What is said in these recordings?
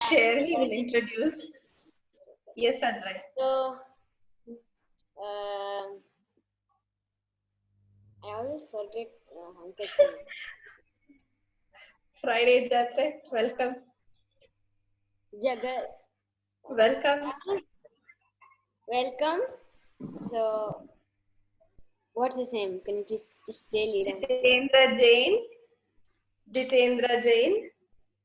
share, he will introduce. Yes, Advai. So, I always forget Uncle's name. Friday Jatre, welcome. Jagat. Welcome. Welcome. So, what's his name? Can you just say Leela? Jitendra Jain. Jitendra Jain.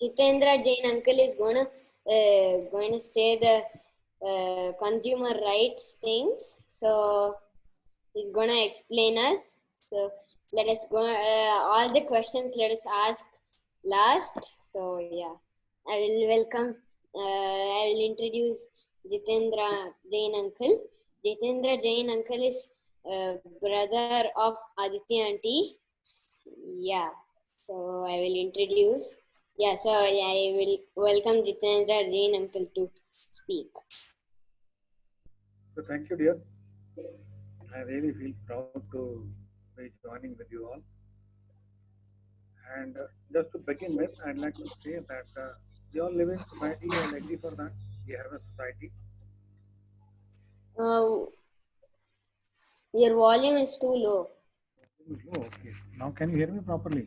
Jitendra Jain uncle is going to say the consumer rights things. So he's going to explain us. So let us go. All the questions let us ask last. So yeah, I will welcome. I will introduce Jitendra Jain uncle. Jitendra Jain uncle is brother of Aditya auntie. Yeah. So I will introduce. Yeah, so I will welcome Jitendra Jain uncle to speak. So thank you, dear. I really feel proud to be joining with you all. And just to begin with, I'd like to say that we all live in society. You all agree for that? We have a society. Your volume is too low. Oh, okay. Now can you hear me properly?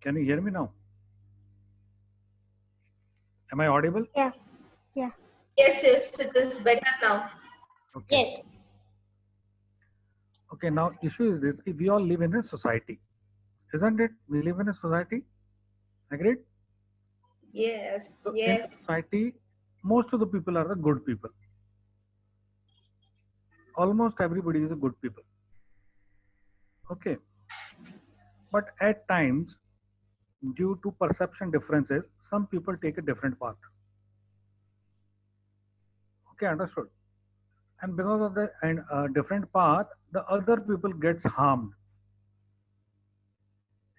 Can you hear me now? Am I audible? Yeah. Yeah. Yes, it is better now. Okay. Yes. Okay, now issue is this, we all live in a society, isn't it? We live in a society, agreed? Yes, So yes. in society, most of the people are the good people. Almost everybody is a good people. Okay. But at times, due to perception differences, some people take a different path. Okay, understood. And because of the different path, the other people gets harmed.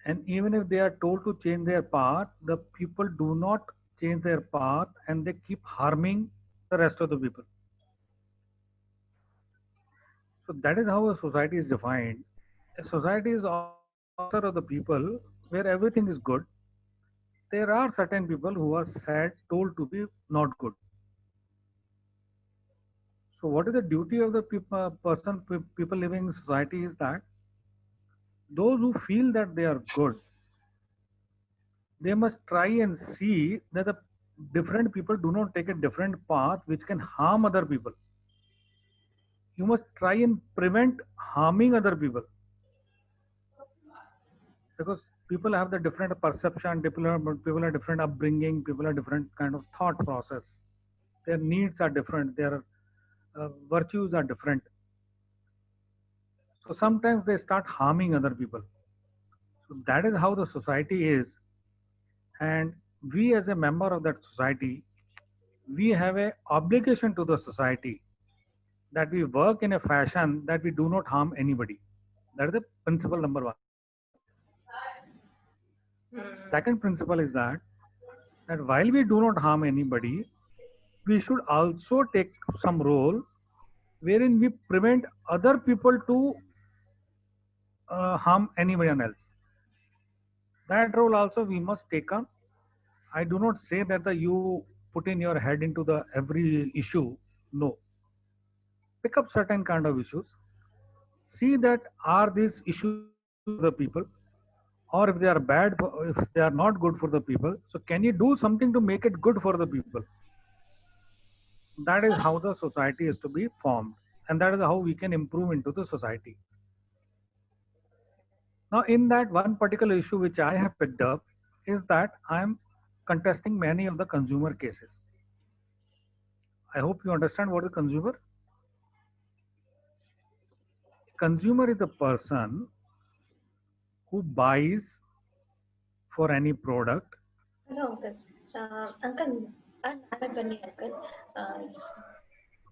And even if they are told to change their path, the people do not change their path and they keep harming the rest of the people. So that is how a society is defined. A society is author of the people where everything is good. There are certain people who are said told to be not good. So what is the duty of the people living in society is that those who feel that they are good, they must try and see that the different people do not take a different path which can harm other people. You must try and prevent harming other people, because people have the different perception, people are different upbringing, people are different kind of thought process, their needs are different, their virtues are different. So sometimes they start harming other people. So that is how the society is. And we as a member of that society, we have a obligation to the society that we work in a fashion that we do not harm anybody. That is the principle number one. Second principle is that while we do not harm anybody, we should also take some role wherein we prevent other people to harm anybody else. That role also we must take on. I do not say that you put in your head into the every issue. No. Pick up certain kind of issues. See that are these issues the people, or if they are bad, if they are not good for the people. So can you do something to make it good for the people? That is how the society is to be formed, and that is how we can improve into the society. Now, in that one particular issue which I have picked up is that I am contesting many of the consumer cases. I hope you understand what is consumer. Consumer is the person who buys for any product. Hello, Uncle. Uncle, Uncle.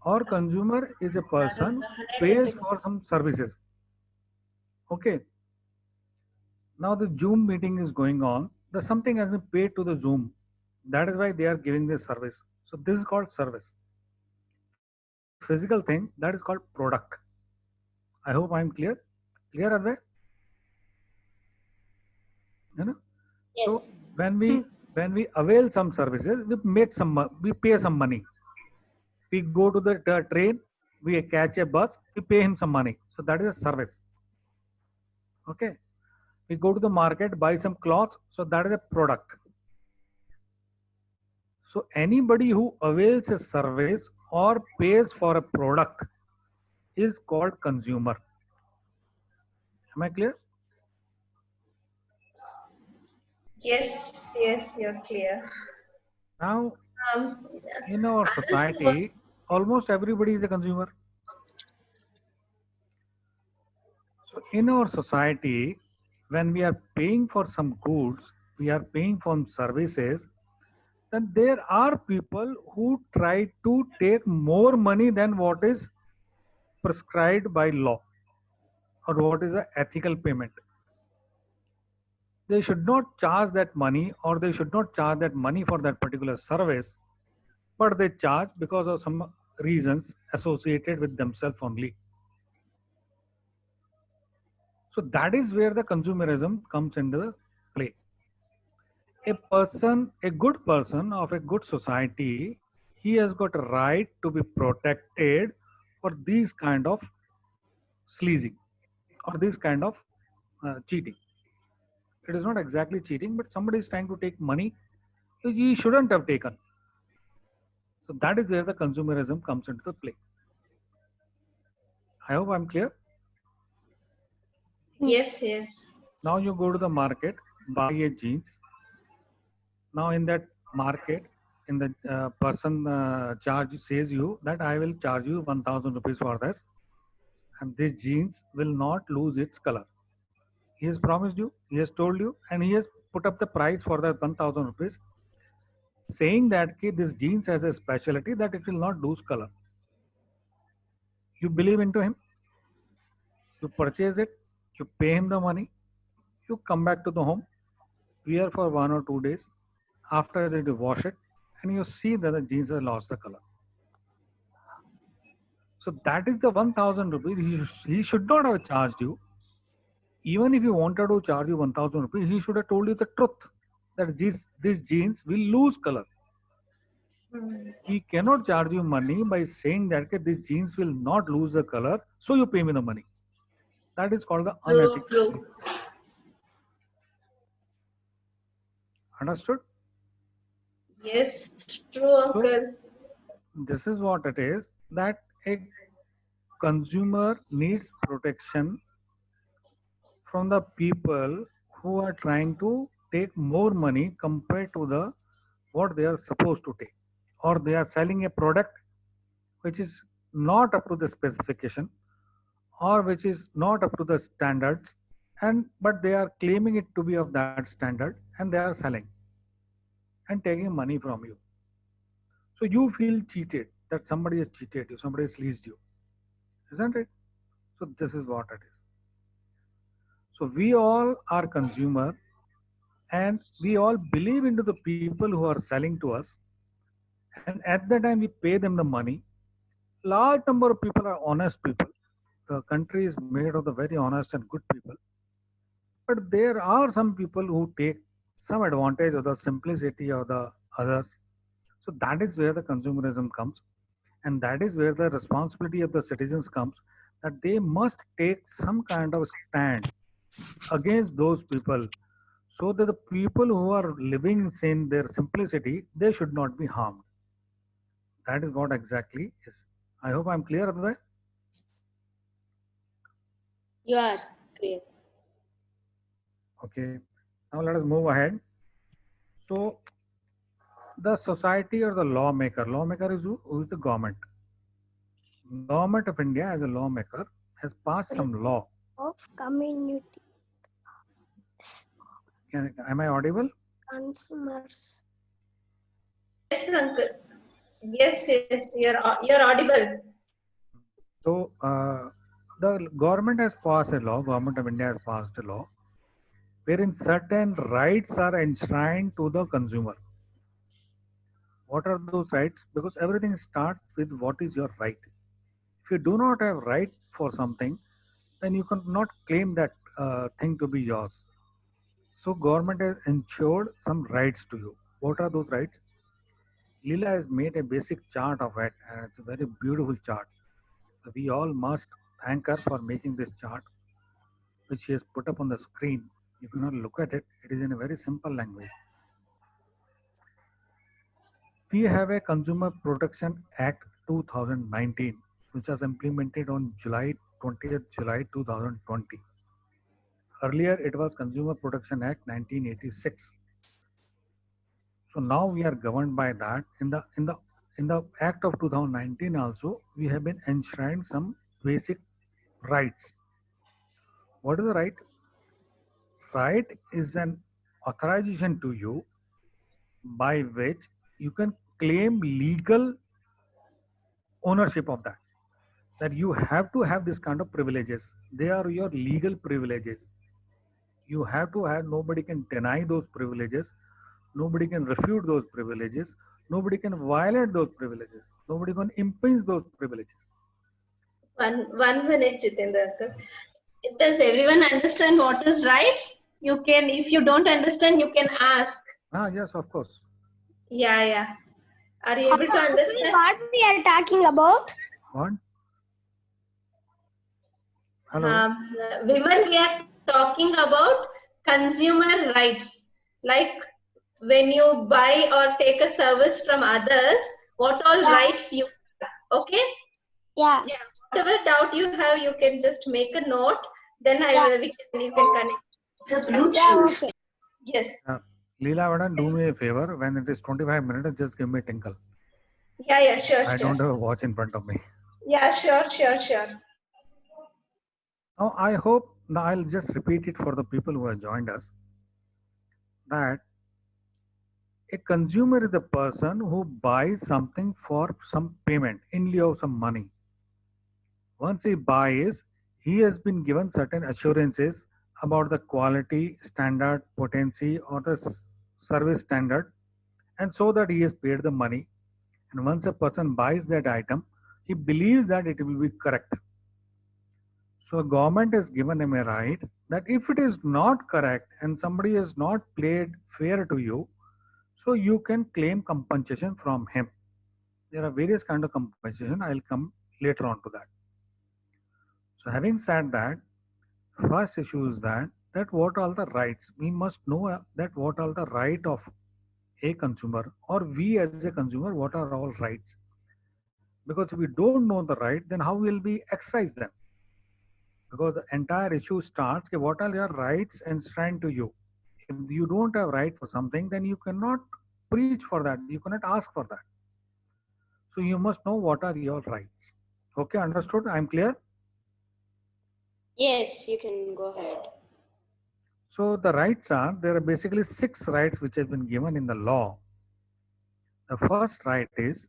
Or consumer is a person who pays for some services. Okay. Now the Zoom meeting is going on. There's something has been paid to the Zoom. That is why they are giving this service. So this is called service. Physical thing, that is called product. I hope I'm clear. Clear, Advay? You know? Yes. So when we when we avail some services, we pay some money. We go to the train, we catch a bus, we pay him some money. So that is a service. Okay. We go to the market, buy some clothes, so that is a product. So anybody who avails a service or pays for a product is called consumer. Am I clear? Yes, you're clear. Now, Um, in our society, almost everybody is a consumer. So in our society, when we are paying for some goods, we are paying for services, then there are people who try to take more money than what is prescribed by law or what is an ethical payment. They should not charge that money, or they should not charge that money for that particular service, but they charge because of some reasons associated with themselves only. So that is where the consumerism comes into the play. A good person of a good society, he has got a right to be protected for these kind of sleazing or this kind of cheating. It is not exactly cheating, but somebody is trying to take money which he shouldn't have taken. So that is where the consumerism comes into the play. I hope I'm clear. yes. Now you go to the market, buy a jeans. Now in that market, in the person charge says you that I will charge you 1,000 rupees for this, and this jeans will not lose its color. He has promised you, he has told you, and he has put up the price for that 1,000 rupees, saying that this jeans has a specialty that it will not lose color. You believe into him, you purchase it, you pay him the money, you come back to the home, wear for 1 or 2 days. After that, you wash it, and you see that the jeans has lost the color. So that is the 1,000 rupees. He should not have charged you. Even if he wanted to charge you 1,000 rupees, he should have told you the truth that these jeans will lose color. He cannot charge you money by saying that these jeans will not lose the color, so you pay me the money. That is called the unethical. True. Understood? Yes, true, uncle. So, this is what it is, that a consumer needs protection from the people who are trying to take more money compared to the what they are supposed to take, or they are selling a product which is not up to the specification or which is not up to the standards, and but they are claiming it to be of that standard, and they are selling and taking money from you. So you feel cheated, that somebody has cheated you, somebody has leased you, isn't it? So this is what it is. So we all are consumer, and we all believe into the people who are selling to us, and at the time we pay them the money. Large number of people are honest people. The country is made of the very honest and good people, but there are some people who take some advantage of the simplicity of the others. So that is where the consumerism comes, and that is where the responsibility of the citizens comes, that they must take some kind of stand against those people, so that the people who are living in their simplicity, they should not be harmed. That is what exactly is. I hope I'm clear, Advait. You are clear. Okay, now let us move ahead. So the society or the lawmaker is who is the government. Government of India as a lawmaker has passed some law. Of community Am I audible? consumers. Yes, uncle. Yes, you're audible. So the government has passed a law, government of India has passed a law wherein certain rights are enshrined to the consumer. What are those rights? Because everything starts with what is your right. If you do not have right for something, then you cannot claim that thing to be yours. So government has ensured some rights to you. What are those rights? Leela has made a basic chart of it, and it's a very beautiful chart. So we all must thank her for making this chart, which she has put up on the screen. You cannot look at it. It is in a very simple language. We have a Consumer Protection Act 2019, which was implemented on July 20th, July 2020. Earlier, it was Consumer Protection Act 1986. So now we are governed by that. In the Act of 2019 also, we have been enshrined some basic rights. What is the right? Right is an authorization to you by which you can claim legal ownership of that. That you have to have this kind of privileges. They are your legal privileges. You have to have, nobody can deny those privileges. Nobody can refute those privileges. Nobody can violate those privileges. Nobody can impinge those privileges. One minute, Jitendra. Does everyone understand what is rights? You can, if you don't understand, you can ask. Yes, of course. Yeah. Are you able to understand? What we are talking about? What? Hello. Women, we are talking about consumer rights. Like when you buy or take a service from others, what all rights you have. Okay? Yeah. Whatever doubt you have, you can just make a note. Then you can connect. Yeah, okay. Yes. Leela, Vadan, do me a favor. When it is 25 minutes, just give me a tinkle. Yeah, sure. I don't have a watch in front of me. Yeah, sure. Now, I hope, now I'll just repeat it for the people who have joined us, that a consumer is the person who buys something for some payment in lieu of some money. Once he buys, he has been given certain assurances about the quality, standard, potency, or the service standard, and so that he has paid the money. And once a person buys that item, he believes that it will be correct. So government has given him a right that if it is not correct and somebody has not played fair to you, so you can claim compensation from him. There are various kind of compensation. I'll come later on to that. So having said that, first issue is that what are the rights? We must know that what are the right of a consumer, or we as a consumer, what are all rights? Because if we don't know the right, then how will we exercise them? Because the entire issue starts, okay, what are your rights enshrined to you? If you don't have right for something, then you cannot preach for that. You cannot ask for that. So you must know what are your rights. Okay, understood? I'm clear? Yes, you can go ahead. So the rights are, there are basically 6 rights which have been given in the law. The first right is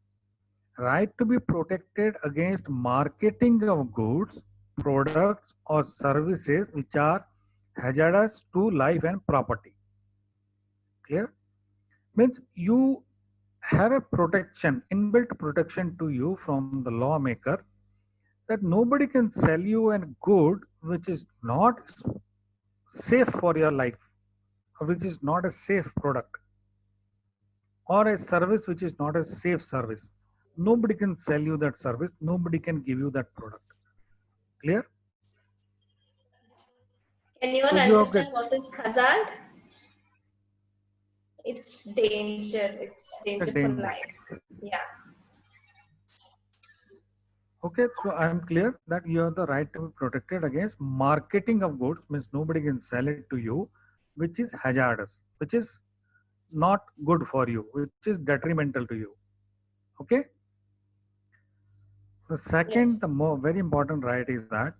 right to be protected against marketing of goods, products or services which are hazardous to life and property. Clear? Means you have a protection, inbuilt protection to you from the lawmaker, that nobody can sell you a good which is not safe for your life, or which is not a safe product, or a service which is not a safe service. Nobody can sell you that service. Nobody can give you that product. Clear? Can you all So you have understand what is hazard? It's danger. It's danger for danger. life. Yeah. Okay, so I am clear that you have the right to be protected against marketing of goods, means nobody can sell it to you, which is hazardous, which is not good for you, which is detrimental to you. Okay? The second, the more very important right is that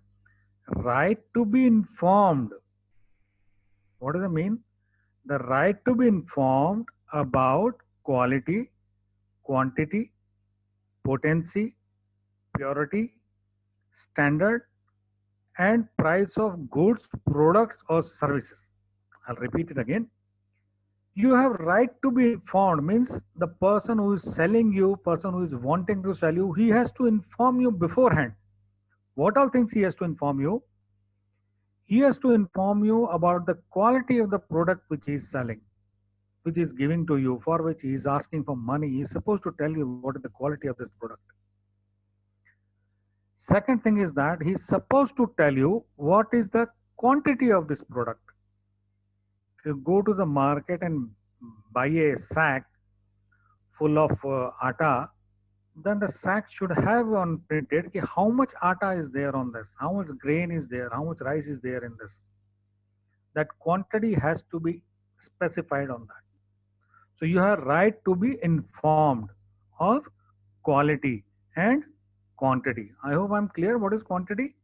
right to be informed. What does it mean? The right to be informed about quality, quantity, potency, purity, standard, and price of goods, products, or services. I'll repeat it again. You have right to be informed, means the person who is selling you, person who is wanting to sell you, he has to inform you beforehand. What all things he has to inform you? He has to inform you about the quality of the product which he is selling, which is giving to you, for which he is asking for money, he is supposed to tell you what is the quality of this product. Second thing is that he is supposed to tell you what is the quantity of this product. If you go to the market and buy a sack full of atta, then the sack should have on printed how much atta is there on this, how much grain is there, how much rice is there in this. That quantity has to be specified on that. So you have right to be informed of quality and quantity. I hope I'm clear what is quantity.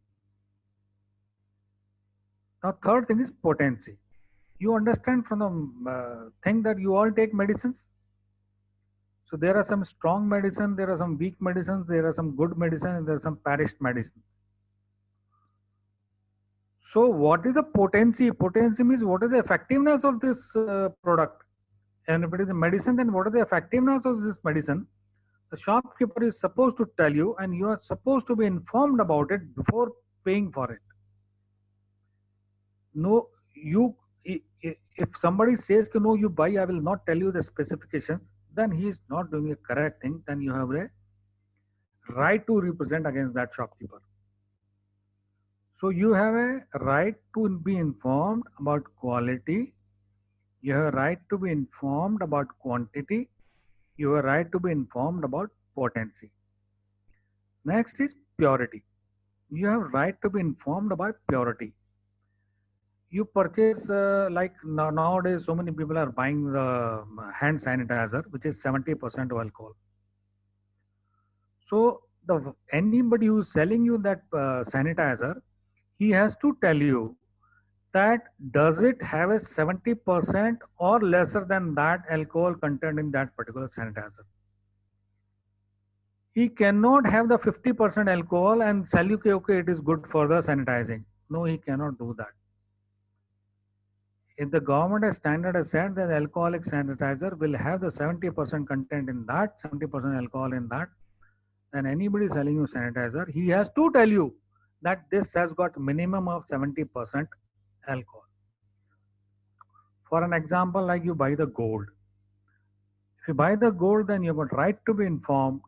Now third thing is potency. You understand from the thing that you all take medicines. So there are some strong medicine, there are some weak medicines, there are some good medicine, and there are some perished medicine. So what is the potency? Potency means what is the effectiveness of this product. And if it is a medicine, then what is the effectiveness of this medicine? The shopkeeper is supposed to tell you, and you are supposed to be informed about it before paying for it. No, if somebody says, no, you buy, I will not tell you the specifications, then he is not doing a correct thing. Then you have a right to represent against that shopkeeper. So you have a right to be informed about quality. You have a right to be informed about quantity. You have a right to be informed about potency. Next is purity. You have right to be informed about purity. You purchase like nowadays, so many people are buying the hand sanitizer, which is 70% alcohol. So anybody who is selling you that sanitizer, he has to tell you that does it have a 70% or lesser than that alcohol content in that particular sanitizer. He cannot have the 50% alcohol and sell you, okay, it is good for the sanitizing. No, he cannot do that. If the government has standard has said that alcoholic sanitizer will have the 70% content in that, 70% alcohol in that, then anybody selling you sanitizer, he has to tell you that this has got minimum of 70% alcohol. For an example, like you buy the gold. If you buy the gold, then you have got right to be informed,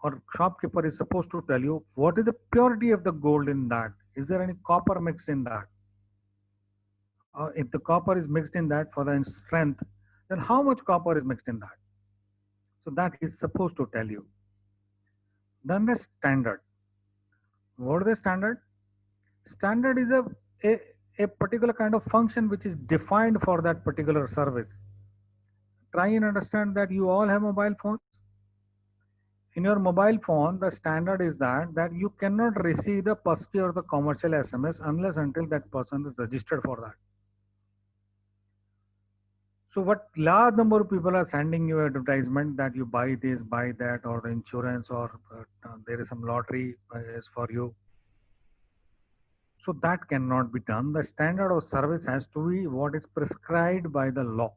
or shopkeeper is supposed to tell you what is the purity of the gold in that. Is there any copper mixed in that? If the copper is mixed in that for the strength, then how much copper is mixed in that? So that is supposed to tell you. Then the standard. What is the standard? Standard is a particular kind of function which is defined for that particular service. Try and understand that you all have mobile phones. In your mobile phone, the standard is that you cannot receive the PUSKI or the commercial SMS unless until that person is registered for that. So what large number of people are sending you advertisement that you buy this, buy that, or the insurance, or there is some lottery is for you. So that cannot be done. The standard of service has to be what is prescribed by the law.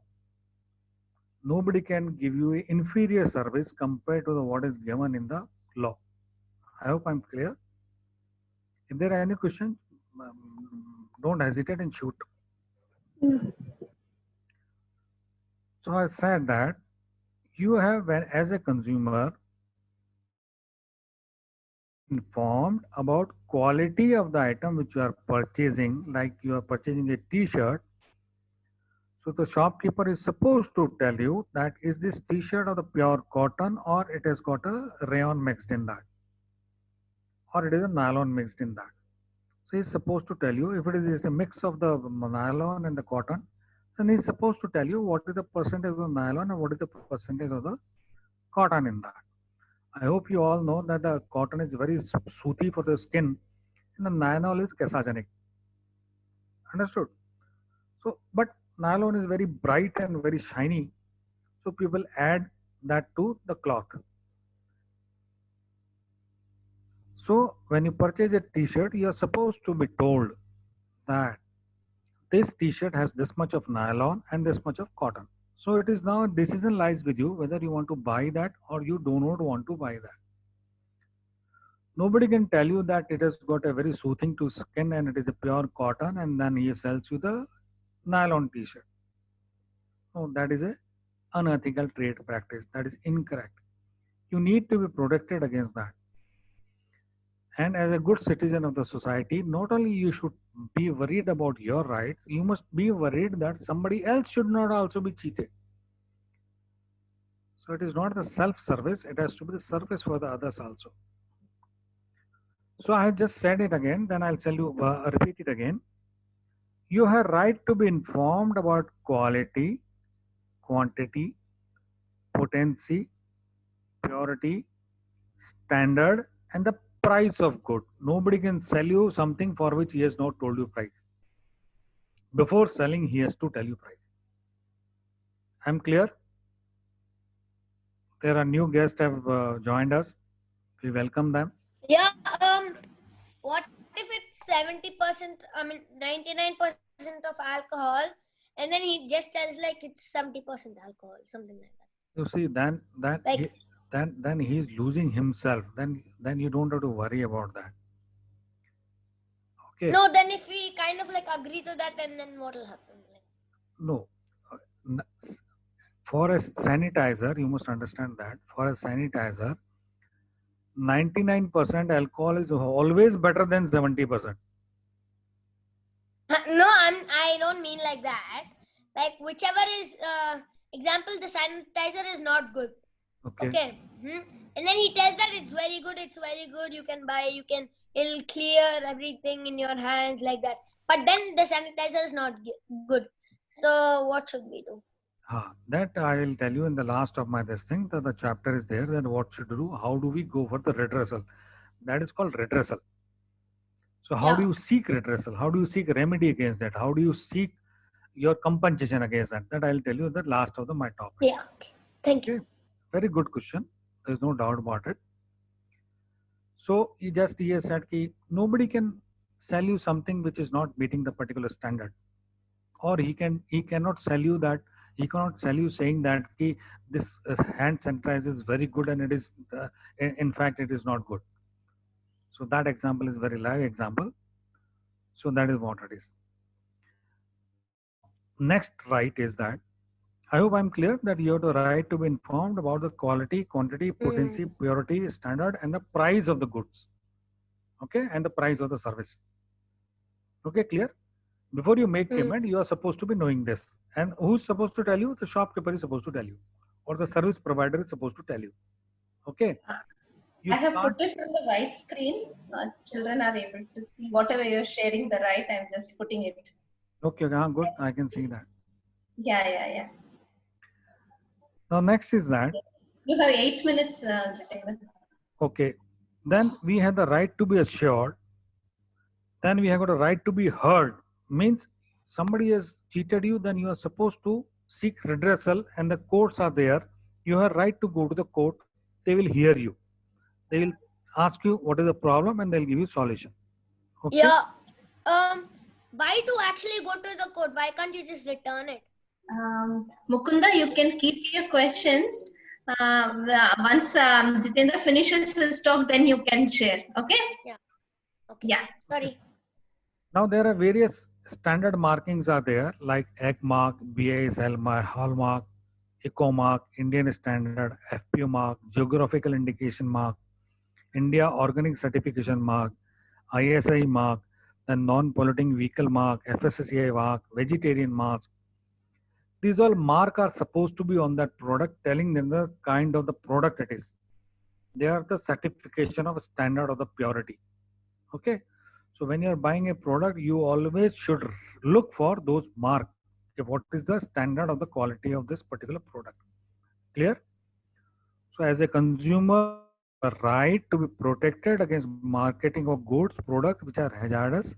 Nobody can give you an inferior service compared to what is given in the law. I hope I'm clear. If there are any questions, don't hesitate and shoot. So I said that you have, as a consumer, informed about quality of the item which you are purchasing. Like you are purchasing a t-shirt, so the shopkeeper is supposed to tell you that is this t-shirt of the pure cotton, or it has got a rayon mixed in that, or it is a nylon mixed in that. So he's supposed to tell you if it is a mix of the nylon and the cotton, then he's supposed to tell you what is the percentage of the nylon and what is the percentage of the cotton in that. I hope you all know that the cotton is very soothy for the skin and the nylon is casagenic. Understood? So, but nylon is very bright and very shiny, so people add that to the cloth. So when you purchase a t-shirt, you are supposed to be told that this t-shirt has this much of nylon and this much of cotton. So it is now, decision lies with you whether you want to buy that or you do not want to buy that. Nobody can tell you that it has got a very soothing to skin and it is a pure cotton, and then he sells you the nylon t-shirt. So that is a unethical trade practice. That is incorrect. You need to be protected against that. And as a good citizen of the society, not only you should be worried about your rights, you must be worried that somebody else should not also be cheated. So it is not the self-service, it has to be the service for the others also. So I have just said it again, then I'll tell you, repeat it again. You have right to be informed about quality, quantity, potency, purity, standard, and the price of good. Nobody can sell you something for which he has not told you price. Before selling, he has to tell you price. I'm clear? There are new guests have joined us. We welcome them. Yeah. What if it's 70%? I mean, 99% of alcohol, and then he just tells like it's 70% alcohol, something like that. You see, then he is losing himself. Then you don't have to worry about that. Okay. No, then if we kind of like agree to that, and then what will happen? No. For a sanitizer, you must understand that for a sanitizer, 99% alcohol is always better than 70%. No, I don't mean like that. Like whichever is example, the sanitizer is not good. Okay. And then he tells that it's very good. It's very good. You can buy. It'll clear everything in your hands like that. But then the sanitizer is not good. So what should we do? That I will tell you in the last of my this thing. That the chapter is there. That what should do? How do we go for the redressal? That is called redressal. So how do you seek redressal? How do you seek remedy against that? How do you seek your compensation against that? That I'll tell you the last of my topic. Yeah. Okay. Thank you. Very good question. There's no doubt about it. So he has said that nobody can sell you something which is not meeting the particular standard, or he cannot sell you that. He cannot sell you saying that this hand sanitizer is very good and it is in fact it is not good. So that example is very live example. So that is what it is. Next right is that I hope I'm clear that you have the right to be informed about the quality, quantity, potency, purity, standard, and the price of the goods. Okay, and the price of the service. Okay, clear? Before you make payment, you are supposed to be knowing this. And who's supposed to tell you? The shopkeeper is supposed to tell you, or the service provider is supposed to tell you. Okay. I have put it on the white screen. Children are able to see whatever you're sharing. The right, I'm just putting it. Okay, good. I can see that. Yeah. Now next is that you have 8 minutes, Jitendra. Okay, then we have the right to be assured. Then we have got a right to be heard. Means somebody has cheated you, then you are supposed to seek redressal, and the courts are there. You have right to go to the court. They will hear you. They will ask you what is the problem, and they'll give you solution. Okay? Yeah. Why to actually go to the court? Why can't you just return it? Mukunda, you can keep your questions. Once Jitendra finishes his talk, then you can share. Okay? Yeah. Okay. Yeah. Sorry. Now there are various standard markings are there like EC mark, BIS hallmark, Ecomark, Indian Standard, FPO mark, Geographical Indication mark, India Organic Certification mark, ISI mark, the non-polluting vehicle mark, FSSAI mark, vegetarian mark. These all mark are supposed to be on that product, telling them the kind of the product it is. They are the certification of a standard of the purity. Okay. So when you are buying a product, you always should look for those marks. What is the standard of the quality of this particular product? Clear? So as a consumer, a right to be protected against marketing of goods, products which are hazardous.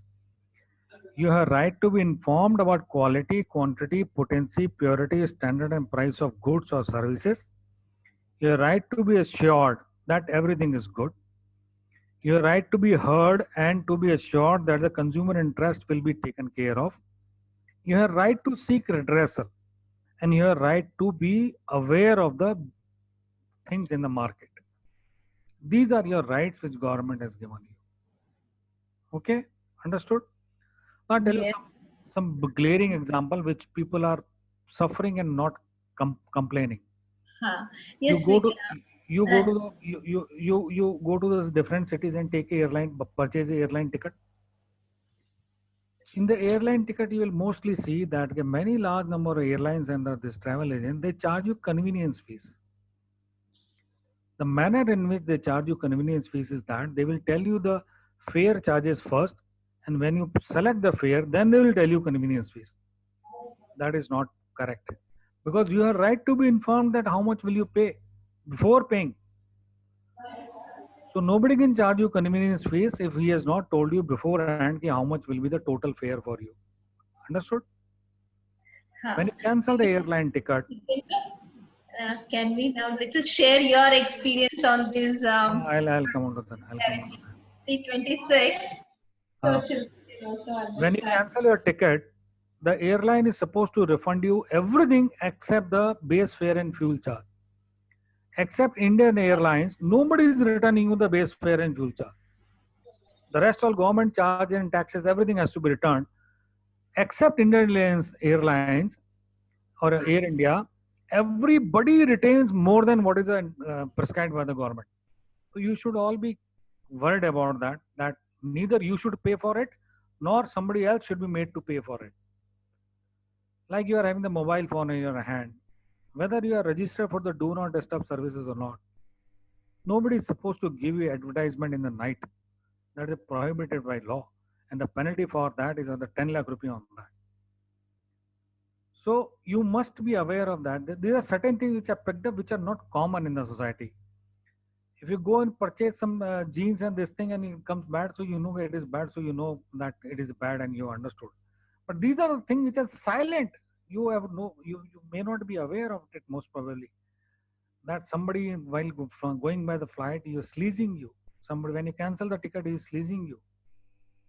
You have right to be informed about quality, quantity, potency, purity, standard, and price of goods or services. You have right to be assured that everything is good. You have right to be heard and to be assured that the consumer interest will be taken care of. You have right to seek redressal, and you have right to be aware of the things in the market. These are your rights which government has given you. Okay, understood? Now I'll tell you some glaring example which people are suffering and not complaining. Yes, You go to those different cities and take a airline, purchase a airline ticket. In the airline ticket, you will mostly see that many large number of airlines and this travel agent, they charge you convenience fees. The manner in which they charge you convenience fees is that they will tell you the fare charges first, and when you select the fare, then they will tell you convenience fees. That is not correct, because you are right to be informed that how much will you pay before paying. So nobody can charge you convenience fees if he has not told you beforehand how much will be the total fare for you. Understood? When you cancel the airline ticket, can we now little share your experience on this? I'll come on to that. 326. When you cancel your ticket, the airline is supposed to refund you everything except the base fare and fuel charge. Except Indian Airlines, nobody is returning you the base fare and fuel charge. The rest all government charge and taxes, everything has to be returned. Except Indian Airlines or Air India, everybody retains more than what is prescribed by the government. So you should all be worried about that neither you should pay for it nor somebody else should be made to pay for it. Like you are having the mobile phone in your hand, whether you are registered for the do not disturb services or not, nobody is supposed to give you advertisement in the night. That is prohibited by law, and the penalty for that is under 10 lakh rupee on that. So you must be aware of that. There are certain things which are picked up which are not common in the society. If you go and purchase some jeans and this thing and it comes bad, so you know it is bad, so you know that it is bad and you understood. But these are the things which are silent. You may not be aware of it most probably. That somebody while going by the flight, he is sleazing you. Somebody, when you cancel the ticket, he is sleazing you.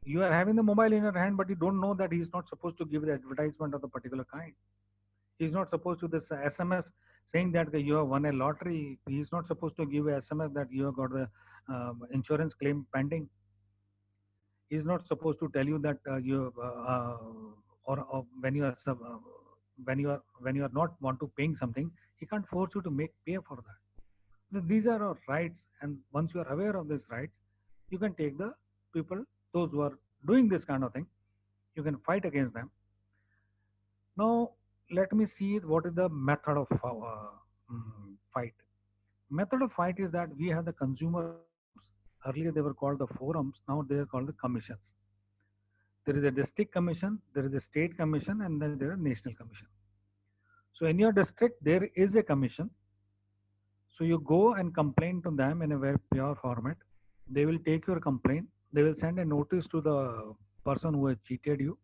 You are having the mobile in your hand, but you don't know that he is not supposed to give the advertisement of the particular kind. He is not supposed to this SMS saying that you have won a lottery. He is not supposed to give a SMS that you have got the insurance claim pending. He is not supposed to tell you that or when you are not want to paying something, he can't force you to pay for that. These are our rights, and once you are aware of these rights, you can take the people, those who are doing this kind of thing, you can fight against them. Now let me see what is the method of fight. Method of fight is that we have the consumer. Earlier they were called the forums, now they are called the commissions. There is a district commission, there is a state commission, and then there is a national commission. So in your district there is a commission. So you go and complain to them in a very pure format. They will take your complaint. They will send a notice to the person who has cheated you,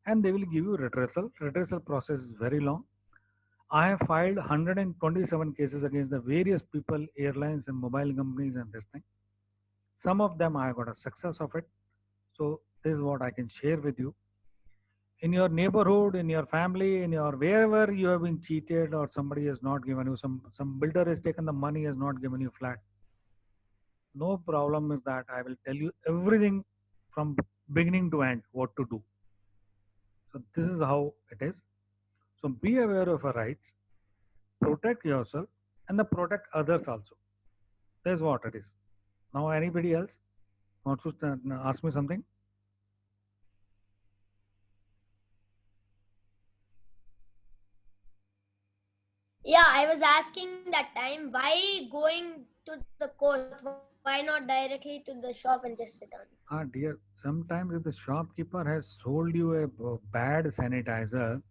and they will give you redressal. Redressal process is very long. I have filed 127 cases against the various people, airlines and mobile companies and this thing. Some of them I got a success of it. So this is what I can share with you. In your neighborhood, in your family, in your wherever you have been cheated or somebody has not given you, some builder has taken the money, has not given you flat. No problem is that I will tell you everything from beginning to end what to do. So this is how it is. So be aware of your rights, protect yourself, and protect others also. That's what it is. Now anybody else wants to ask me something? Yeah, I was asking that time, why going to the court? Why not directly to the shop and just return? Dear, sometimes if the shopkeeper has sold you a bad sanitizer,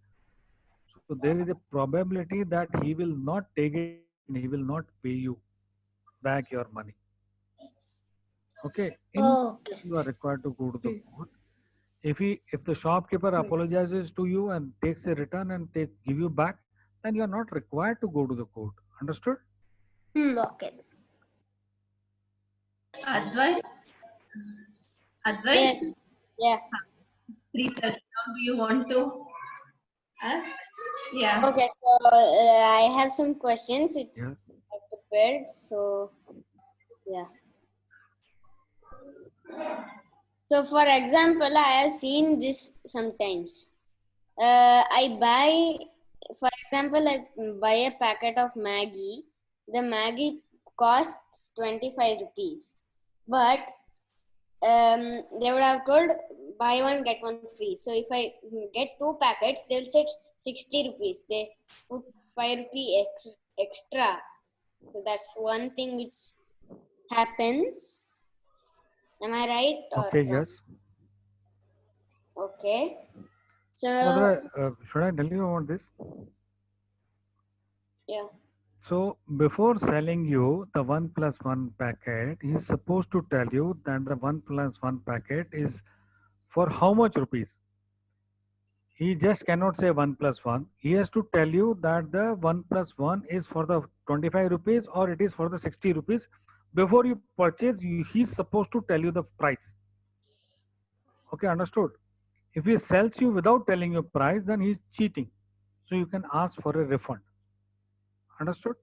so there is a probability that he will not take it and he will not pay you back your money. Okay. You are required to go to the court. If the shopkeeper apologizes to you and takes a return and give you back, then you are not required to go to the court. Understood? Okay. Advait? Yes. Yeah. Please, do you want to ask? Yeah. Okay, so I have some questions which I prepared. So, yeah. So, for example, I have seen this sometimes. I buy for example, I buy a packet of Maggie. The Maggie costs 25 rupees, but they would have told buy one get one free. So if I get 2 packets, they'll say 60 rupees. They put 5 rupee extra. So that's one thing which happens. Am I right? Okay, or yes. Okay. So Should I tell you about this? yeah. So before selling you the 1+1 packet, he is supposed to tell you that the 1+1 packet is for how much rupees. He just cannot say 1+1. He has to tell you that the 1+1 is for the 25 rupees or it is for the 60 rupees. Before you purchase, he's supposed to tell you the price. Okay, understood? If he sells you without telling you price, then he's cheating. So you can ask for a refund. Understood?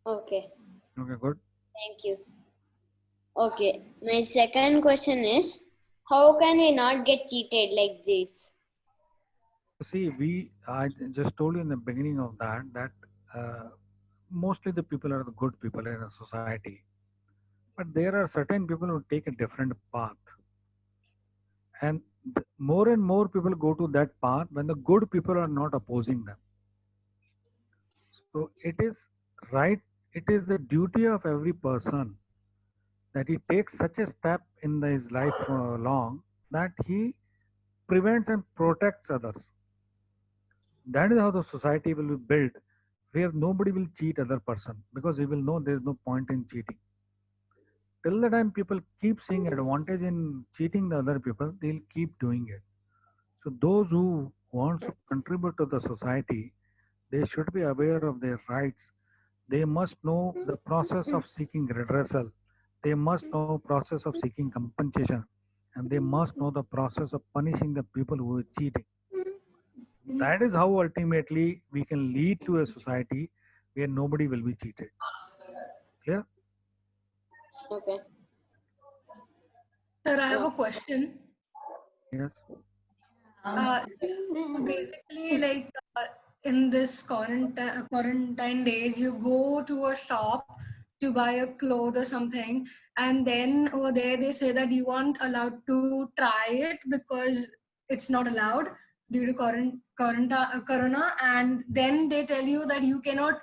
Okay. Okay, good. Thank you. Okay. My second question is, how can we not get cheated like this? See, I just told you in the beginning of that mostly the people are the good people in a society. But there are certain people who take a different path. And more and more people go to that path when the good people are not opposing them. So it is right, it is the duty of every person that he takes such a step in his life long that he prevents and protects others. That is how the society will be built, where nobody will cheat other person because he will know there is no point in cheating. Till the time people keep seeing advantage in cheating the other people, they'll keep doing it. So those who want to contribute to the society, they should be aware of their rights. They must know the process of seeking redressal. They must know process of seeking compensation, and they must know the process of punishing the people who are cheating. That is how ultimately we can lead to a society where nobody will be cheated. Clear? Okay. Sir, I have a question. Yes. So basically, like in this quarantine days, you go to a shop to buy a cloth or something, and then over there they say that you aren't allowed to try it because it's not allowed due to corona, and then they tell you that you cannot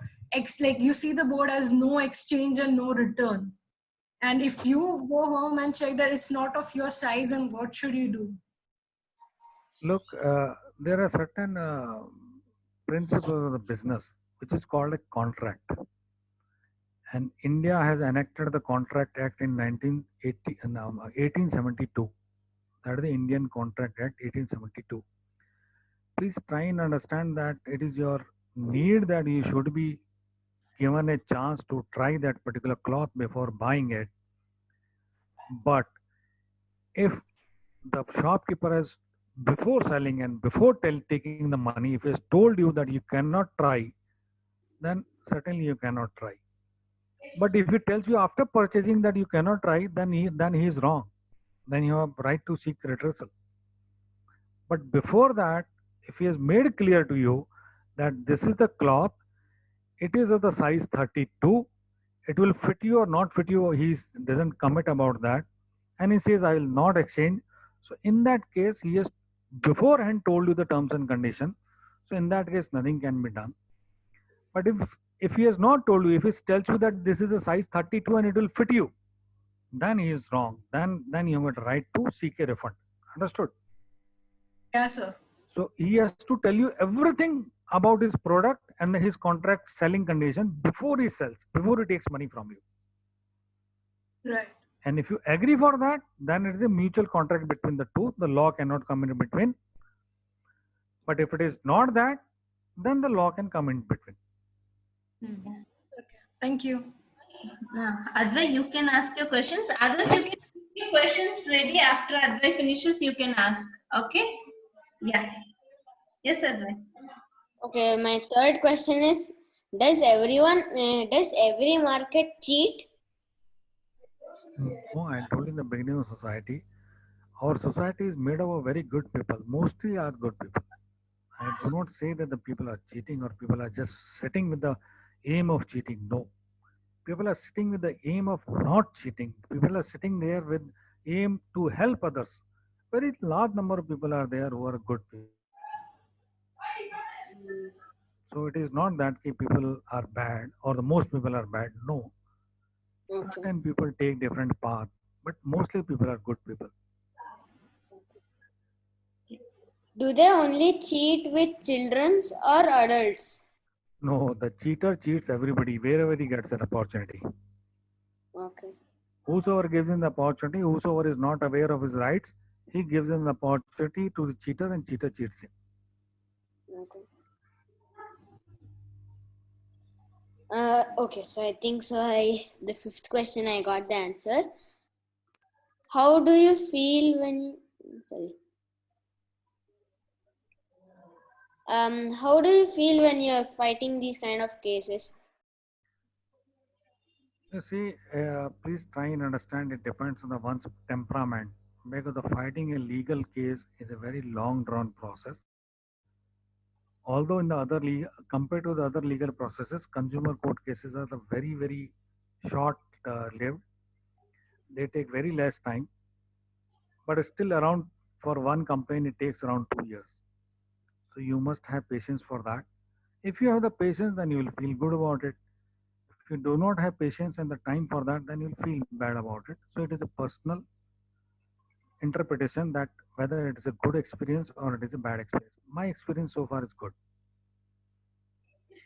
like you see the board as no exchange and no return. And if you go home and check that it's not of your size, then what should you do? Look, there are certain principles of the business which is called a contract. And India has enacted the Contract Act in 1872. That is the Indian Contract Act 1872. Please try and understand that it is your need that you should be given a chance to try that particular cloth before buying it. But if the shopkeeper has, before selling and before taking the money, if he has told you that you cannot try, then certainly you cannot try. But if he tells you after purchasing that you cannot try, then he is wrong. Then you have right to seek redressal. But before that, if he has made clear to you that this is the cloth, it is of the size 32, it will fit you or not fit you, he doesn't commit about that, and he says I will not exchange. So in that case, he has beforehand told you the terms and conditions. So in that case, nothing can be done. But if he has not told you, if he tells you that this is a size 32 and it will fit you, then he is wrong. Then you have a right to seek a refund. Understood? Yes, sir. So he has to tell you everything about his product and his contract selling condition before he sells, before he takes money from you. Right. And if you agree for that, then it is a mutual contract between the two. The law cannot come in between. But if it is not that, then the law can come in between. Okay. Thank you. Advai, you can ask your questions. Others, you can keep your questions ready. After Advai finishes, you can ask. Okay? Yeah. Yes, Advai. Okay, my third question is, does every market cheat? No, I told in the beginning of society, our society is made up of very good people. Mostly are good people. I do not say that the people are cheating or people are just sitting with the aim of cheating. No. People are sitting with the aim of not cheating. People are sitting there with aim to help others. Very large number of people are there who are good people. So it is not that people are bad or the most people are bad. No. Okay. Certain people take different path, but mostly people are good people. Do they only cheat with childrens or adults? No, the cheater cheats everybody wherever he gets an opportunity. Okay. Whosoever gives him the opportunity, whosoever is not aware of his rights, he gives him the opportunity to the cheater and cheater cheats him. Okay. Okay, so I think so. The fifth question I got the answer. How do you feel when? Sorry. How do you feel when you're fighting these kind of cases? You see, please try and understand it depends on the one's temperament because the fighting a legal case is a very long drawn process. Although in the other compared to the other legal processes, consumer court cases are the very short lived. They take very less time, but still around for one complaint it takes around 2 years. So you must have patience for that. If you have the patience, then you will feel good about it. If you do not have patience and the time for that, then you'll feel bad about it. So it is a personal interpretation that whether it is a good experience or it is a bad experience. My experience so far is good.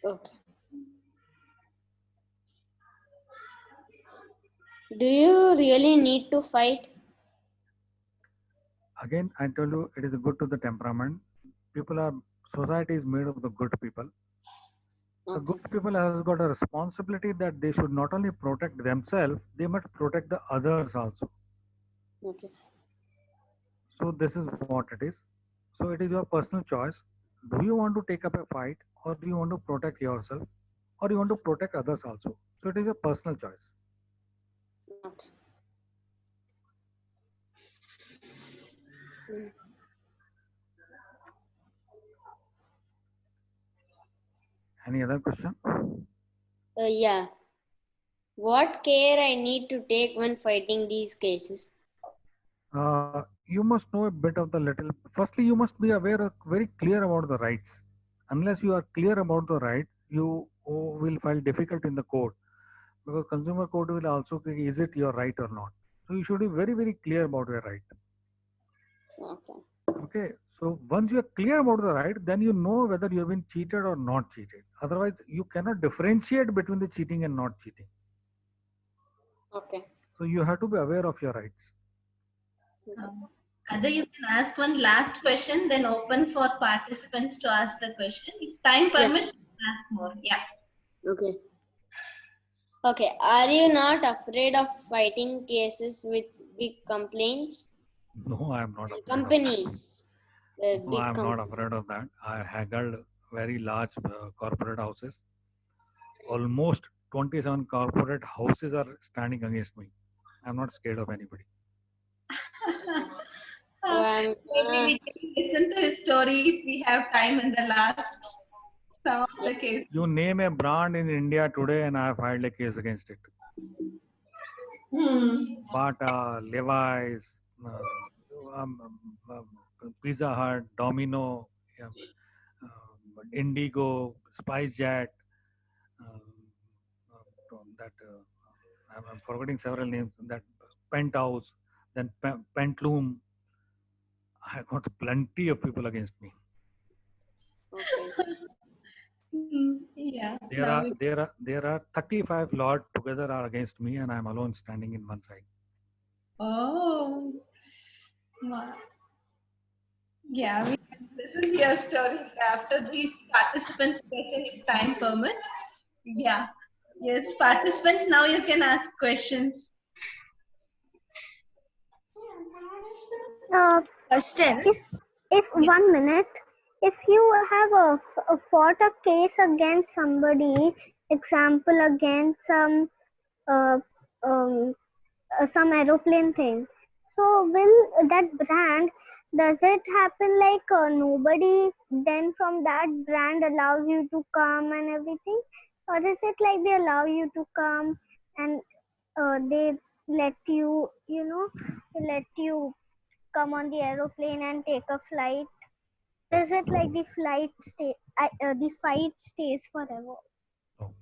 Okay. Do you really need to fight? Again, I tell you, it is good to the temperament. People are society is made of the good people. The Okay. good people has got a responsibility that they should not only protect themselves, they must protect the others also. Okay. So this is what it is. So it is your personal choice. Do you want to take up a fight or do you want to protect yourself or you want to protect others also? So it is a personal choice. Okay. Mm. Any other question? Yeah. What care I need to take when fighting these cases? You must know a bit of the little. Firstly, you must be aware of very clear about the rights. Unless you are clear about the right, you will file difficult in the court because consumer court will also say, is it your right or not? So you should be very clear about your right. Okay. Okay, so once you are clear about the right, then you know whether you have been cheated or not cheated. Otherwise, you cannot differentiate between the cheating and not cheating. Okay. So you have to be aware of your rights. Either you can ask one last question, then open for participants to ask the question. If time Yeah. permits, ask more. Yeah. Okay. Okay. Are you not afraid of fighting cases with big complaints? No, I am not afraid of that. Companies. No, I am not afraid of that. I haggled very large corporate houses. Almost 27 corporate houses are standing against me. I am not scared of anybody. I'm Maybe we can listen to his story if we have time in the last some of the case. You name a brand in India today and I have filed a case against it. Bata, Levi's, Pizza Hut, Domino, Indigo, SpiceJet, that I'm forgetting several names. That Penthouse, then Pentloom. I got plenty of people against me. okay. Yeah. There are 35 lot together are against me, and I'm alone standing in one side. Oh. Wow. Yeah, we can listen to your story after the participant session if time permits. Yeah. Yes, participants, now you can ask questions. Question. If 1 minute, if you have fought a case against somebody, example against some aeroplane thing, so will that brand does it happen like nobody then from that brand allows you to come and everything, or is it like they allow you to come and they let you, they let you come on the aeroplane and take a flight? Is it like the fight stays forever? Oh,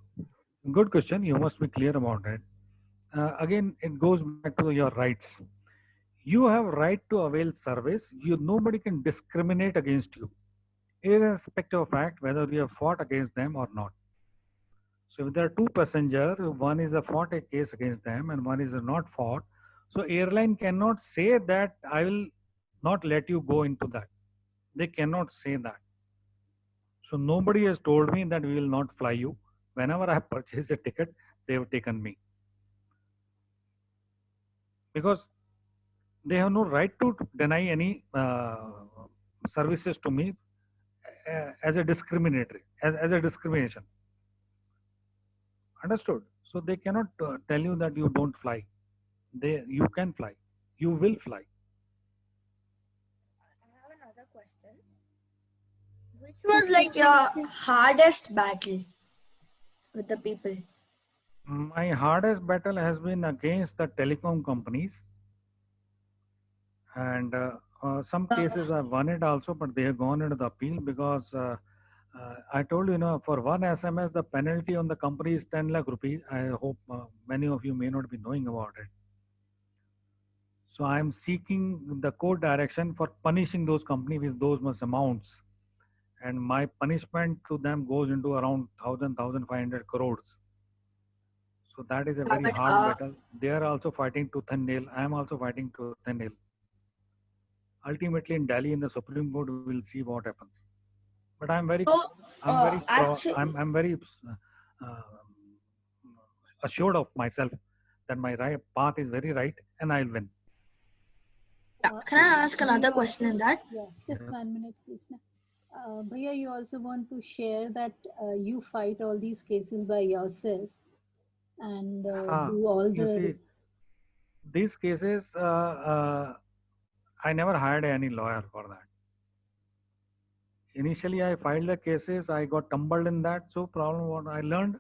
good question. You must be clear about it. Again, it goes back to your rights. You have right to avail service. Nobody can discriminate against you, irrespective of fact whether you have fought against them or not. So if there are two passengers, one is a fought a case against them and one is a not fought. So airline cannot say that I will not let you go into that. They cannot say that. So nobody has told me that we will not fly you. Whenever I have purchased a ticket, they have taken me. Because they have no right to deny any services to me as a discriminatory, as a discrimination. Understood? So they cannot tell you that you don't fly. You can fly. You will fly. I have another question. Which was like your hardest battle with the people? My hardest battle has been against the telecom companies, and some cases I've won it also, but they have gone into the appeal because I told you, for one SMS, the penalty on the company is 10 lakh rupees. I hope many of you may not be knowing about it. So I am seeking the court direction for punishing those companies with those much amounts. And my punishment to them goes into around 1,500 crores. So that is a very hard battle. They are also fighting tooth and nail. I am also fighting tooth and nail. Ultimately, in Delhi, in the Supreme Court, we will see what happens. But I'm very assured of myself that my path is very right, and I'll win. Can I ask another question in that? Yeah, just 1 minute, Krishna. Bhaiya, you also want to share that you fight all these cases by yourself and do all the. These cases, I never hired any lawyer for that. Initially, I filed the cases. I got tumbled in that. So problem what I learned.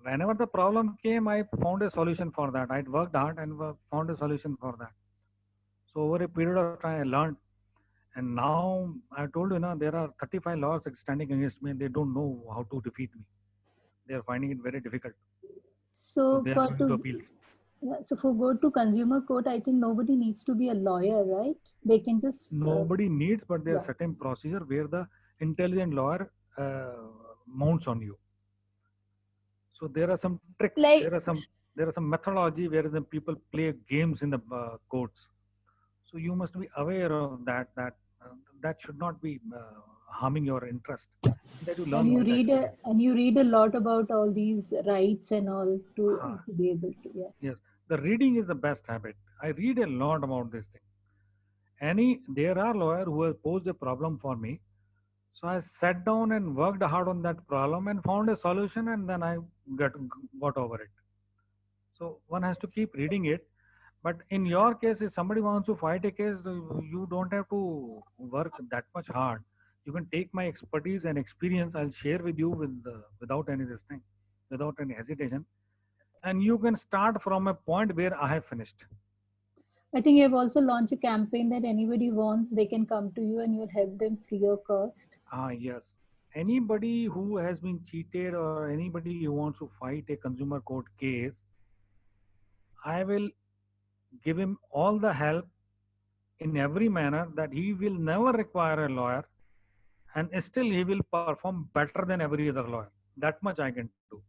Whenever the problem came, I found a solution for that. I worked hard and found a solution for that. So over a period of time, I learned. And now I told you, there are 35 laws standing against me and they don't know how to defeat me. They are finding it very difficult. So they are going to appeals. Yeah, so for go to consumer court, I think nobody needs to be a lawyer, right? They can just... Nobody needs, but there are certain procedure where the intelligent lawyer mounts on you. So there are some tricks, there are some methodology where the people play games in the courts. So you must be aware of that. That should not be harming your interest. That you learn. And you read a lot about all these rights and all to be able to. Yeah. Yes, the reading is the best habit. I read a lot about this thing. There are lawyers who have posed a problem for me. So I sat down and worked hard on that problem and found a solution, and then I got over it. So one has to keep reading it. But in your case, if somebody wants to fight a case, you don't have to work that much hard. You can take my expertise and experience. I'll share with you without any hesitation. And you can start from a point where I have finished. I think you have also launched a campaign that anybody wants, they can come to you and you'll help them free of cost. Yes. Anybody who has been cheated or anybody who wants to fight a consumer court case, I will give him all the help in every manner that he will never require a lawyer and still he will perform better than every other lawyer. That much I can do.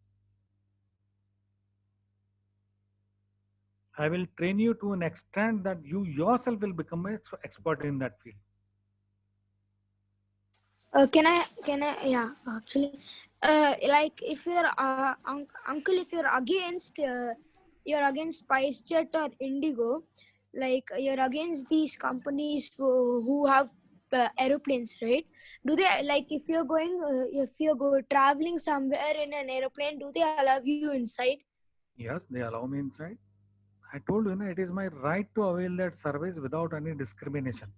I will train you to an extent that you yourself will become an expert in that field. Can I? Yeah, actually, like if you're uncle, if you're against SpiceJet or Indigo, like you're against these companies who have aeroplanes, right? Do they, like, if you're traveling somewhere in an aeroplane, do they allow you inside? Yes, they allow me inside. I told you, it is my right to avail that service without any discrimination.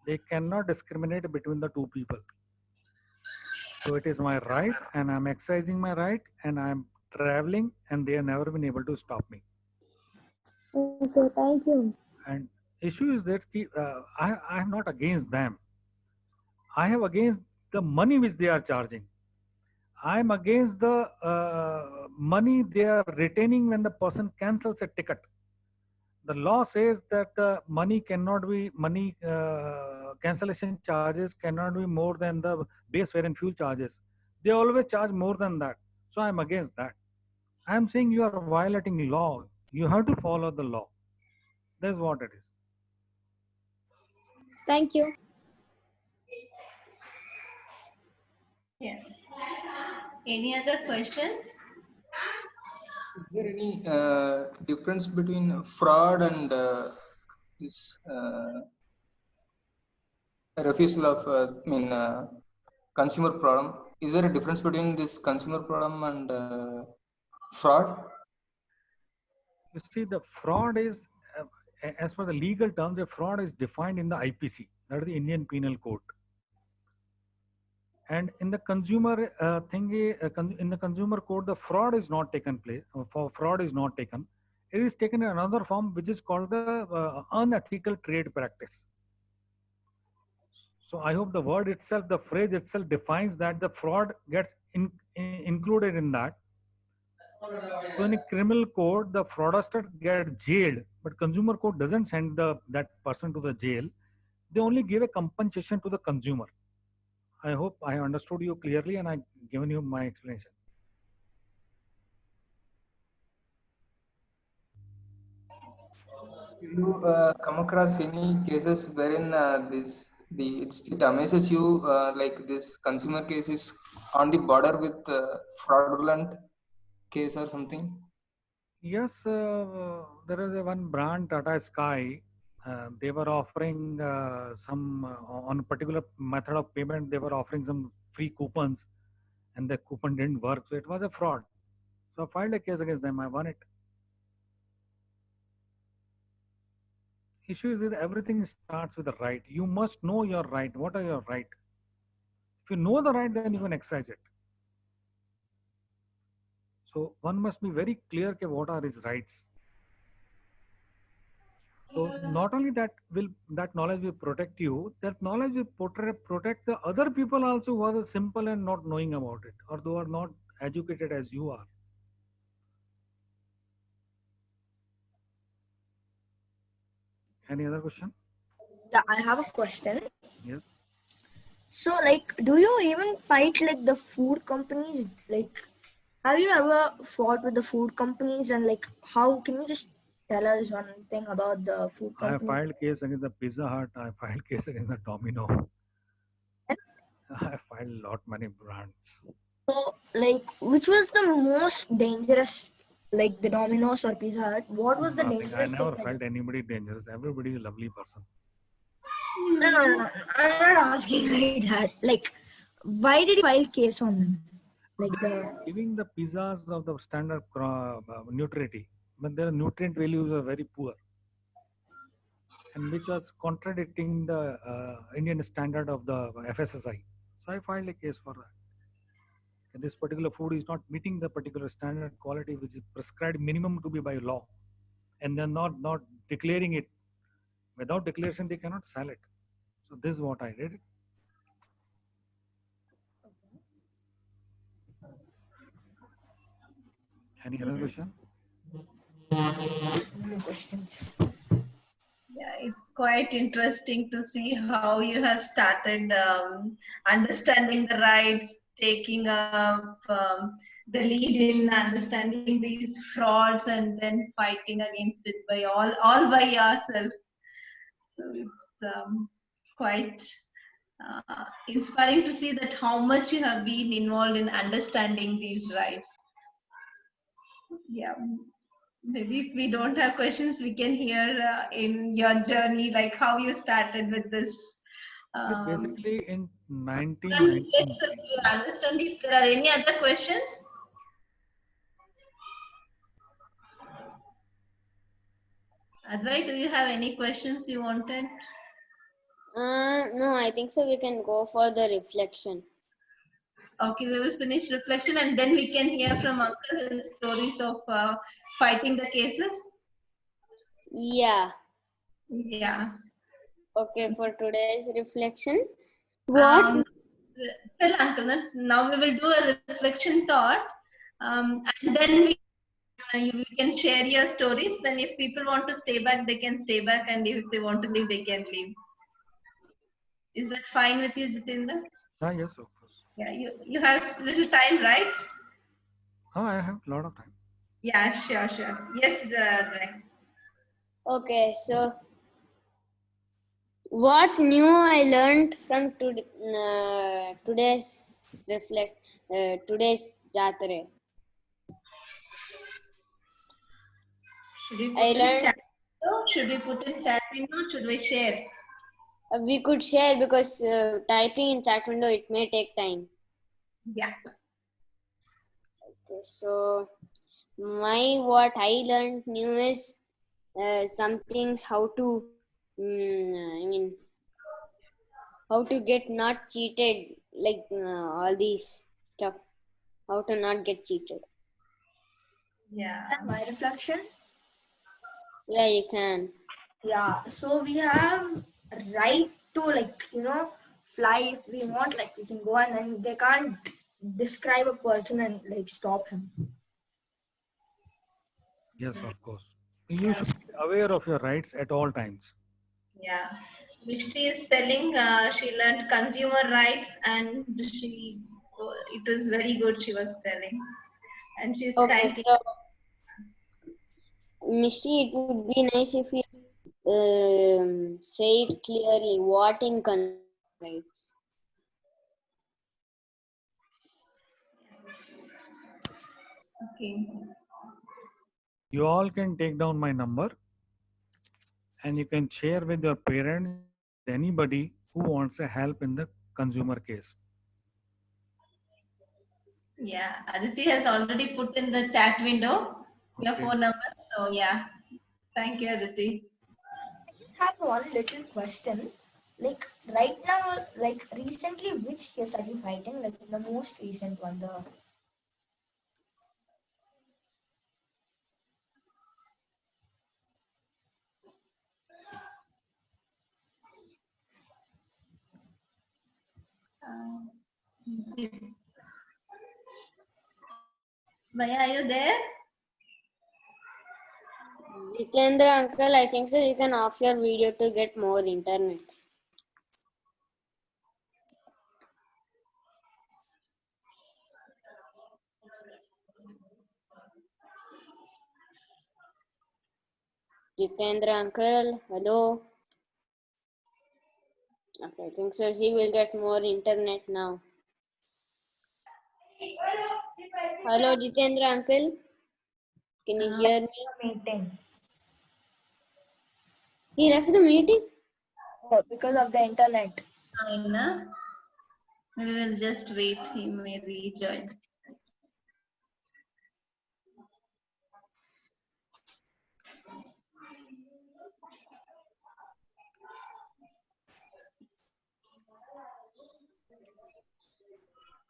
They cannot discriminate between the two people. So it is my right, and I'm exercising my right, and I'm traveling, and they have never been able to stop me. Okay, thank you. And issue is that I am not against them. I have against the money which they are charging. I am against the money they are retaining when the person cancels a ticket. The law says that money cannot be cancellation charges cannot be more than the base fare and fuel charges. They always charge more than that. So I am against that. I am saying you are violating law. You have to follow the law. That's what it is. Thank you. Yes. Any other questions? Is there any difference between fraud and this refusal of consumer problem? Is there a difference between this consumer problem and fraud? You see, the fraud is, as per the legal terms, the fraud is defined in the IPC, that is the Indian Penal Code. And in the consumer in the consumer code, the fraud is not taken place. For fraud is not taken. It is taken in another form, which is called the unethical trade practice. So I hope the word itself, the phrase itself, defines that the fraud gets included in that. So in a criminal code, the fraudster gets jailed, but consumer code doesn't send that person to the jail. They only give a compensation to the consumer. I hope I understood you clearly and I've given you my explanation. You come across any cases wherein it amazes you like this consumer case is on the border with fraudulent case or something? Yes, there is one brand, Tata Sky. They were offering on a particular method of payment, they were offering some free coupons and the coupon didn't work. So it was a fraud. So I filed a case against them. I won it. Issue is that everything starts with the right. You must know your right. What are your right? If you know the right, then you can exercise it. So one must be very clear about what are his rights. So not only that knowledge will protect you, that knowledge will protect the other people also who are simple and not knowing about it, or who are not educated as you are. Any other question? Yeah, I have a question. Yes. So, like, do you even fight like the food companies? Like, have you ever fought with the food companies, and like, how can you just tell us one thing about the food companies? I filed case against the Pizza Hut. I filed case against the Domino. I filed many brands. So, like, which was the most dangerous, like the Domino's or Pizza Hut? What was the dangerous? I never felt anybody dangerous. Everybody is a lovely person. No. I'm not asking like that. Like, why did you file case on them? Like giving the pizzas of the standard nutrition, but their nutrient values are very poor, and which was contradicting the Indian standard of the FSSAI. So I filed a case for that. And this particular food is not meeting the particular standard quality which is prescribed minimum to be by law, and they're not declaring it. Without declaration, they cannot sell it. So this is what I did. Any other question? no questions. Yeah, it's quite interesting to see how you have started understanding the rights, taking up the lead in understanding these frauds, and then fighting against it by all by yourself. So it's quite inspiring to see that how much you have been involved in understanding these rights. Yeah. Maybe if we don't have questions, we can hear in your journey, like how you started with this. Basically, in 1990. Let's understand if there are any other questions. Advai, do you have any questions you wanted? No, I think so. We can go for the reflection. Okay, we will finish reflection and then we can hear from Uncle his stories of fighting the cases. Yeah. Yeah. Okay, for today's reflection. What? Well, Uncle, now we will do a reflection thought, and then we can share your stories. Then, if people want to stay back, they can stay back, and if they want to leave, they can leave. Is that fine with you, Jitendra? Yes, of course. Yeah, you have little time, right? Oh, I have a lot of time. Yeah, sure. Yes, right. Okay, so what new I learned from today's today's Jatre? Should we put in chat window? Should we put in chat window? Should we share? We could share because typing in chat window it may take time. Yeah. Okay, so what I learned new is some things how to how to get not cheated, like all these stuff, how to not get cheated. Yeah. And my reflection. Yeah, you can. Yeah, so we have right to fly if we want, we can go, and then they can't describe a person and stop him. Yes, of course. You should be aware of your rights at all times. Yeah. Mishti is telling she learned consumer rights and it was very good, she was telling. And she's thanking. So, Mishti, it would be nice if you say it clearly. What in consumer rights? Okay. You all can take down my number and you can share with your parents, anybody who wants a help in the consumer case. Yeah, Aditi has already put in the chat window your phone number. So yeah, thank you, Aditi. I just have one little question. Right now, recently, which case are you fighting? The most recent one, Maya, are you there? Jitendra uncle, I think so you can off your video to get more internet. Jitendra uncle, hello. Okay, I think so he will get more internet now. Hello, Jitendra uncle. Can you hear me? Meeting. He left the meeting? Oh, because of the internet. We will just wait. He may rejoin.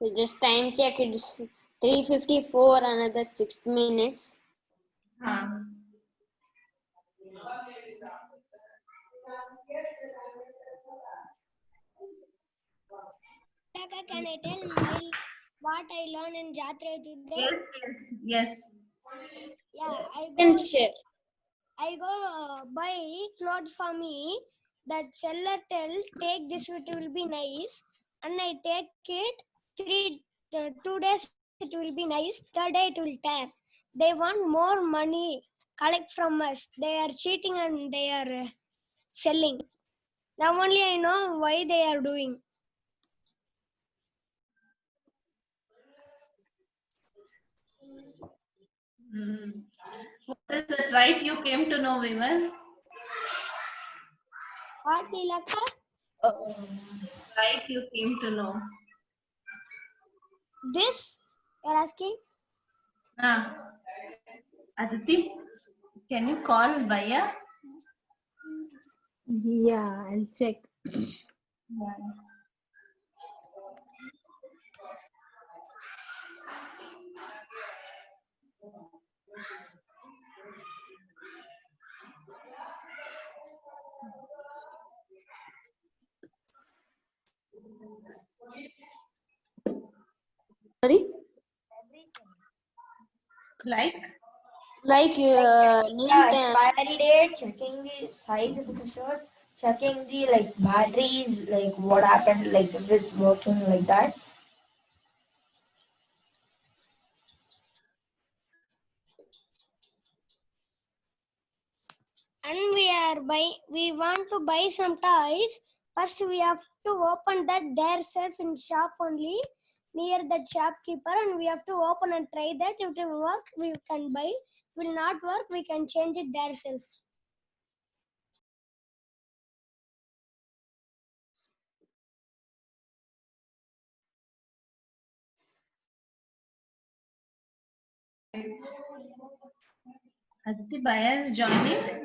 So just time check. It's 3:54. Another 6 minutes. Can I tell what I learned in Jatra today? Yes. Yeah, I go buy clothes for me. That seller take this, it will be nice, and I take it 2 days. It will be nice. Third day it will tear. They want more money collect from us. They are cheating and they are selling. Now only I know why they are doing. What is that right you came to know, women? What, Tilaka? Right you came to know. This you're asking? Aditi, can you call Bhaiya? Yeah, I'll check. Sorry? Like name expiry date, checking the size of the shirt, checking the like batteries, like what happened, like if it's working like that. And we want to buy some toys. First we have to open that there self in shop only near that shopkeeper, and we have to open and try that. If it will work, we can buy. If it will not work, we can change it there self. Aditi Baya is joining.